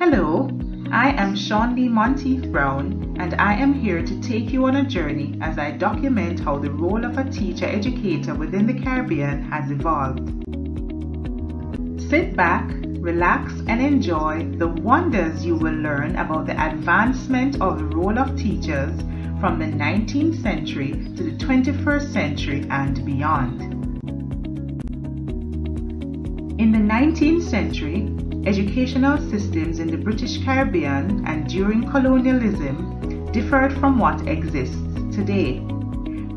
Hello, I am Shawnee Monteith-Brown, and I am here to take you on a journey as I document how the role of a teacher educator within the Caribbean has evolved. Sit back, relax, and enjoy the wonders you will learn about the advancement of the role of teachers from the 19th century to the 21st century and beyond. In the 19th century, educational systems in the British Caribbean and during colonialism differed from what exists today.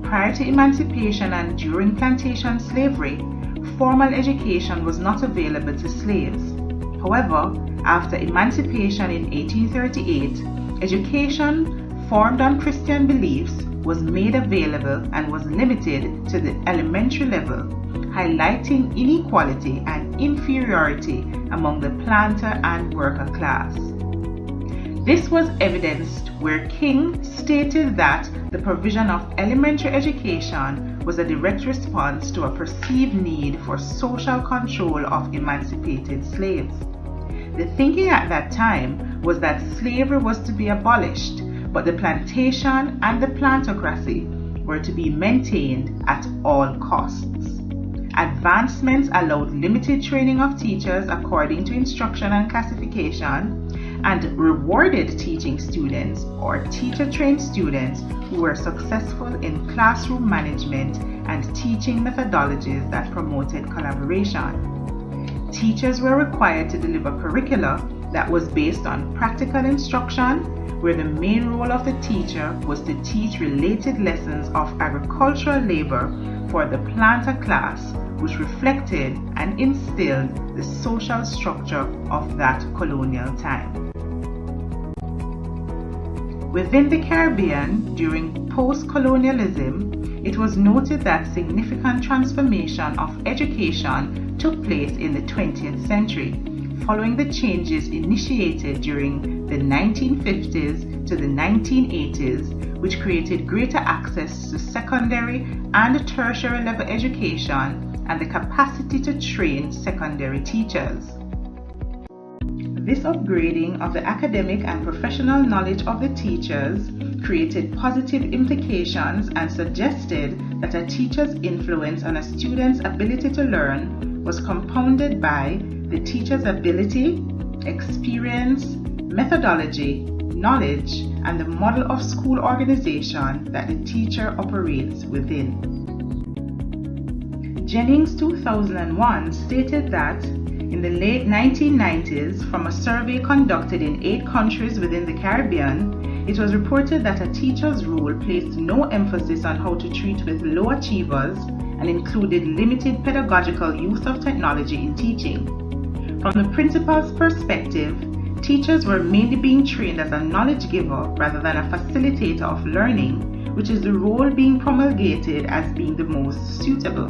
Prior to emancipation and during plantation slavery, formal education was not available to slaves. However, after emancipation in 1838, education formed on Christian beliefs was made available and was limited to the elementary level, highlighting inequality and inferiority among the planter and worker class. This was evidenced where King stated that the provision of elementary education was a direct response to a perceived need for social control of emancipated slaves. The thinking at that time was that slavery was to be abolished, but the plantation and the plantocracy were to be maintained at all costs. Advancements allowed limited training of teachers according to instruction and classification, and rewarded teaching students or teacher-trained students who were successful in classroom management and teaching methodologies that promoted collaboration. Teachers were required to deliver curricula that was based on practical instruction, where the main role of the teacher was to teach related lessons of agricultural labor for the planter class, which reflected and instilled the social structure of that colonial time. Within the Caribbean, during post-colonialism, it was noted that significant transformation of education took place in the 20th century, following the changes initiated during the 1950s to the 1980s, which created greater access to secondary and tertiary level education and the capacity to train secondary teachers. This upgrading of the academic and professional knowledge of the teachers created positive implications and suggested that a teacher's influence on a student's ability to learn was compounded by the teacher's ability, experience, methodology, knowledge, and the model of school organization that the teacher operates within. Jennings 2001 stated that in the late 1990s, from a survey conducted in 8 countries within the Caribbean, it was reported that a teacher's role placed no emphasis on how to treat with low achievers and included limited pedagogical use of technology in teaching. From the principal's perspective, teachers were mainly being trained as a knowledge giver rather than a facilitator of learning, which is the role being promulgated as being the most suitable.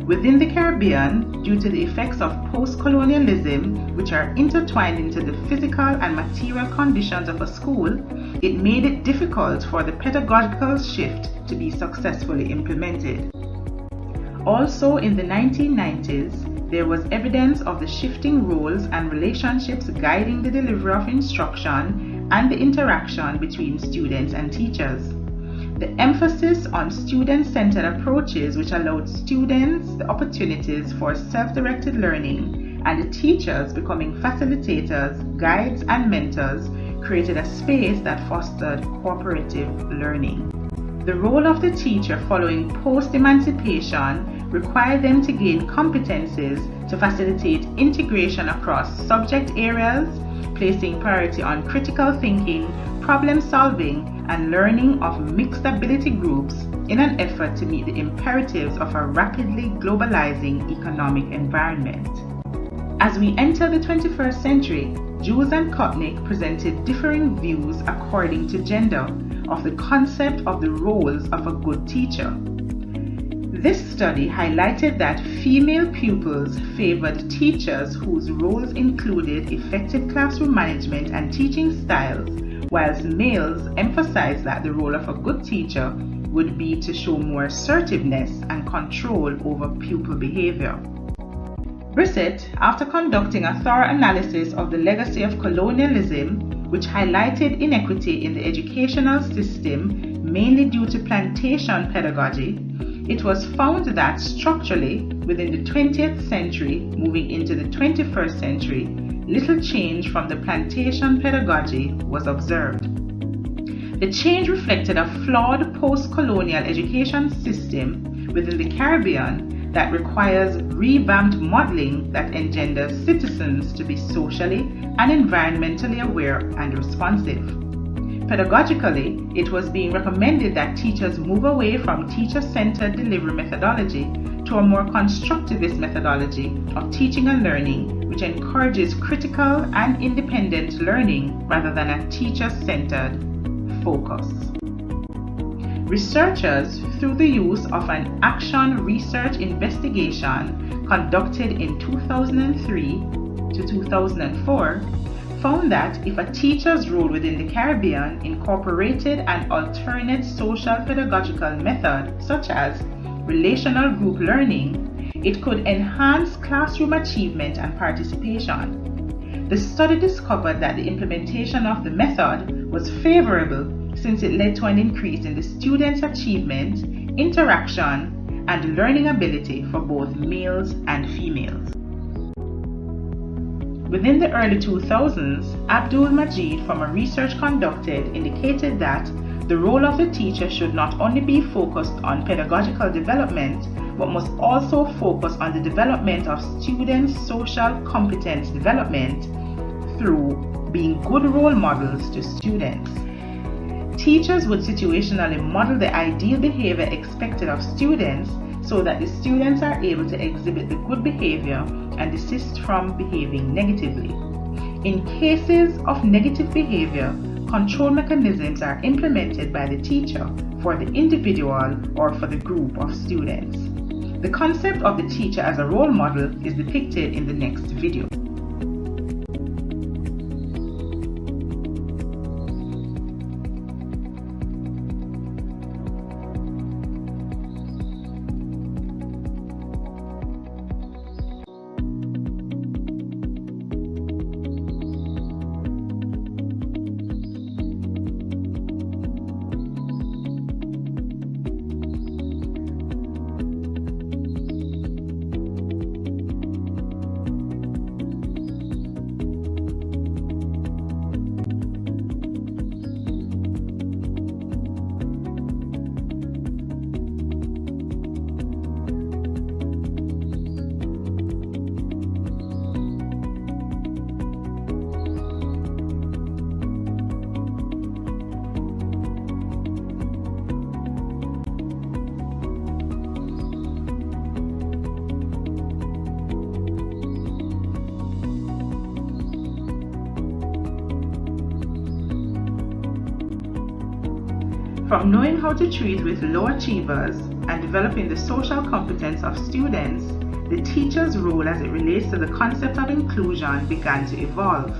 Within the Caribbean, due to the effects of post-colonialism, which are intertwined into the physical and material conditions of a school, it made it difficult for the pedagogical shift to be successfully implemented. Also in the 1990s, there was evidence of the shifting roles and relationships guiding the delivery of instruction and the interaction between students and teachers. The emphasis on student-centered approaches, which allowed students the opportunities for self-directed learning, and the teachers becoming facilitators, guides, and mentors, created a space that fostered cooperative learning. The role of the teacher following post-emancipation required them to gain competencies to facilitate integration across subject areas, placing priority on critical thinking, problem solving, and learning of mixed ability groups in an effort to meet the imperatives of a rapidly globalizing economic environment. As we enter the 21st century, Jews and Kotnik presented differing views according to gender of the concept of the roles of a good teacher. This study highlighted that female pupils favored teachers whose roles included effective classroom management and teaching styles, whilst males emphasized that the role of a good teacher would be to show more assertiveness and control over pupil behavior. Brissett, after conducting a thorough analysis of the legacy of colonialism, which highlighted inequity in the educational system mainly due to plantation pedagogy, it was found that structurally, within the 20th century moving into the 21st century, little change from the plantation pedagogy was observed. The change reflected a flawed post-colonial education system within the Caribbean that requires revamped modeling that engenders citizens to be socially and environmentally aware and responsive. Pedagogically, it was being recommended that teachers move away from teacher-centered delivery methodology to a more constructivist methodology of teaching and learning, which encourages critical and independent learning rather than a teacher-centered focus. Researchers, through the use of an action research investigation conducted in 2003 to 2004, found that if a teacher's role within the Caribbean incorporated an alternate social pedagogical method such as relational group learning, it could enhance classroom achievement and participation. The study discovered that the implementation of the method was favorable since it led to an increase in the students' achievement, interaction, and learning ability for both males and females. Within the early 2000s, Abdul Majid from a research conducted indicated that the role of the teacher should not only be focused on pedagogical development, but must also focus on the development of students' social competence development through being good role models to students. Teachers would situationally model the ideal behavior expected of students so that the students are able to exhibit the good behavior and desist from behaving negatively. In cases of negative behavior, control mechanisms are implemented by the teacher for the individual or for the group of students. The concept of the teacher as a role model is depicted in the next video. From knowing how to treat with low achievers and developing the social competence of students, the teacher's role as it relates to the concept of inclusion began to evolve.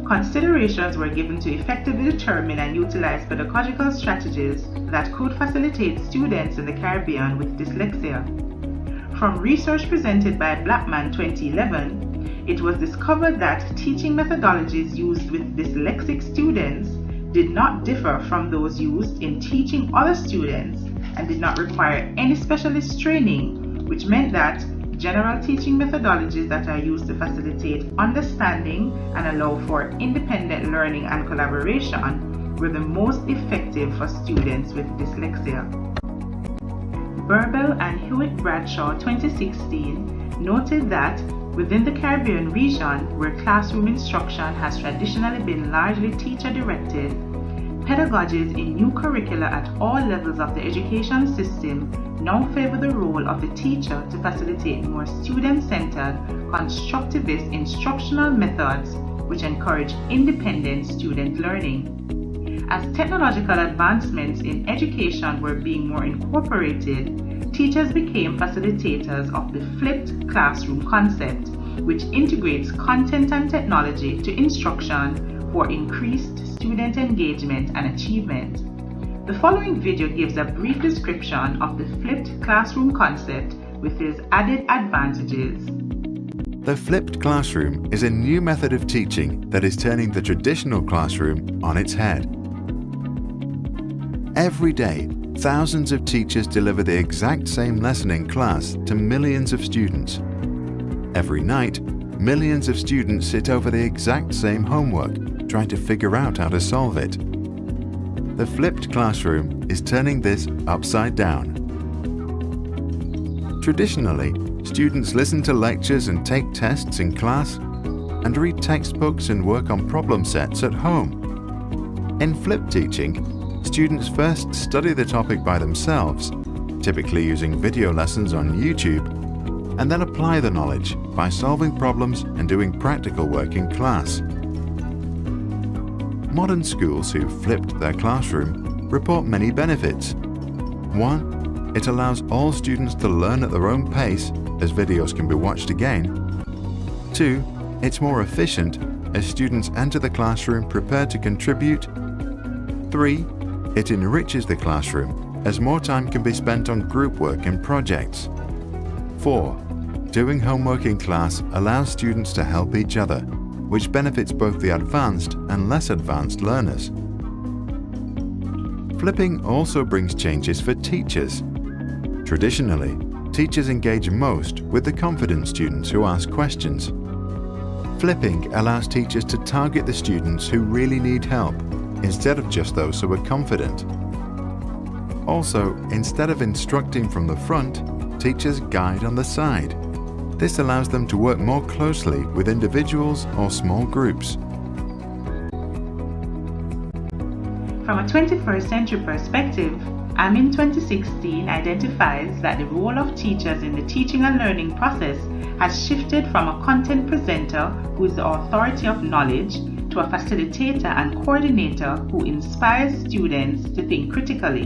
Considerations were given to effectively determine and utilize pedagogical strategies that could facilitate students in the Caribbean with dyslexia. From research presented by Blackman 2011, it was discovered that teaching methodologies used with dyslexic students did not differ from those used in teaching other students and did not require any specialist training, which meant that general teaching methodologies that are used to facilitate understanding and allow for independent learning and collaboration were the most effective for students with dyslexia. Burbell and Hewitt-Bradshaw 2016 noted that within the Caribbean region, where classroom instruction has traditionally been largely teacher-directed, pedagogies in new curricula at all levels of the education system now favor the role of the teacher to facilitate more student-centered, constructivist instructional methods which encourage independent student learning. As technological advancements in education were being more incorporated, teachers became facilitators of the flipped classroom concept, which integrates content and technology to instruction for increased student engagement and achievement. The following video gives a brief description of the flipped classroom concept with its added advantages. The flipped classroom is a new method of teaching that is turning the traditional classroom on its head. Every day, thousands of teachers deliver the exact same lesson in class to millions of students. Every night, millions of students sit over the exact same homework, trying to figure out how to solve it. The flipped classroom is turning this upside down. Traditionally, students listen to lectures and take tests in class, and read textbooks and work on problem sets at home. In flipped teaching, students first study the topic by themselves, typically using video lessons on YouTube, and then apply the knowledge by solving problems and doing practical work in class. Modern schools who flipped their classroom report many benefits. 1. It allows all students to learn at their own pace, as videos can be watched again. 2. It's more efficient, as students enter the classroom prepared to contribute. 3. It enriches the classroom, as more time can be spent on group work and projects. 4. Doing homework in class allows students to help each other, which benefits both the advanced and less advanced learners. Flipping also brings changes for teachers. Traditionally, teachers engage most with the confident students who ask questions. Flipping allows teachers to target the students who really need help, instead of just those who are confident. Also, instead of instructing from the front, teachers guide on the side. This allows them to work more closely with individuals or small groups. From a 21st century perspective, AMIN 2016 identifies that the role of teachers in the teaching and learning process has shifted from a content presenter who is the authority of knowledge to a facilitator and coordinator who inspires students to think critically.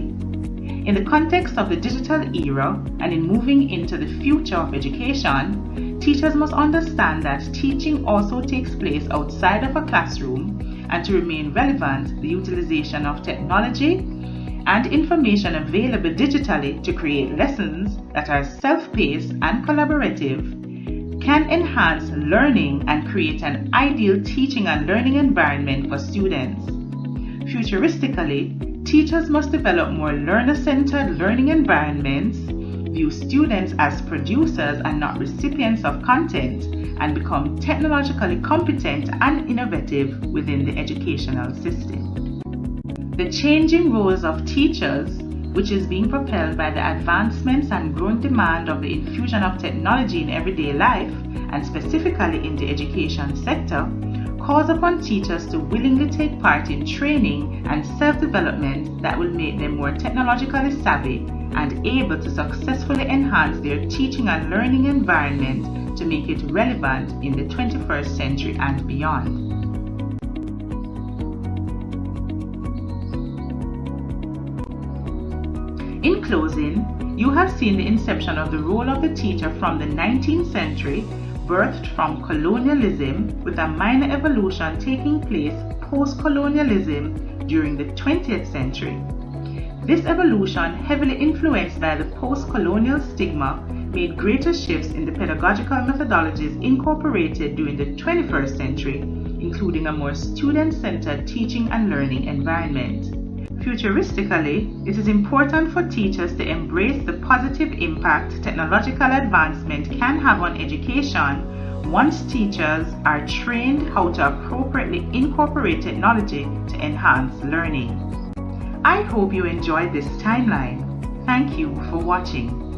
In the context of the digital era and in moving into the future of education, teachers must understand that teaching also takes place outside of a classroom, and to remain relevant, the utilization of technology and information available digitally to create lessons that are self-paced and collaborative can enhance learning and create an ideal teaching and learning environment for students. Futuristically, teachers must develop more learner-centered learning environments, view students as producers and not recipients of content, and become technologically competent and innovative within the educational system. The changing roles of teachers, which is being propelled by the advancements and growing demand of the infusion of technology in everyday life, and specifically in the education sector, calls upon teachers to willingly take part in training and self-development that will make them more technologically savvy and able to successfully enhance their teaching and learning environment to make it relevant in the 21st century and beyond. In closing, you have seen the inception of the role of the teacher from the 19th century, birthed from colonialism, with a minor evolution taking place post-colonialism during the 20th century. This evolution, heavily influenced by the post-colonial stigma, made greater shifts in the pedagogical methodologies incorporated during the 21st century, including a more student-centered teaching and learning environment. Futuristically, it is important for teachers to embrace the positive impact technological advancement can have on education once teachers are trained how to appropriately incorporate technology to enhance learning. I hope you enjoyed this timeline. Thank you for watching.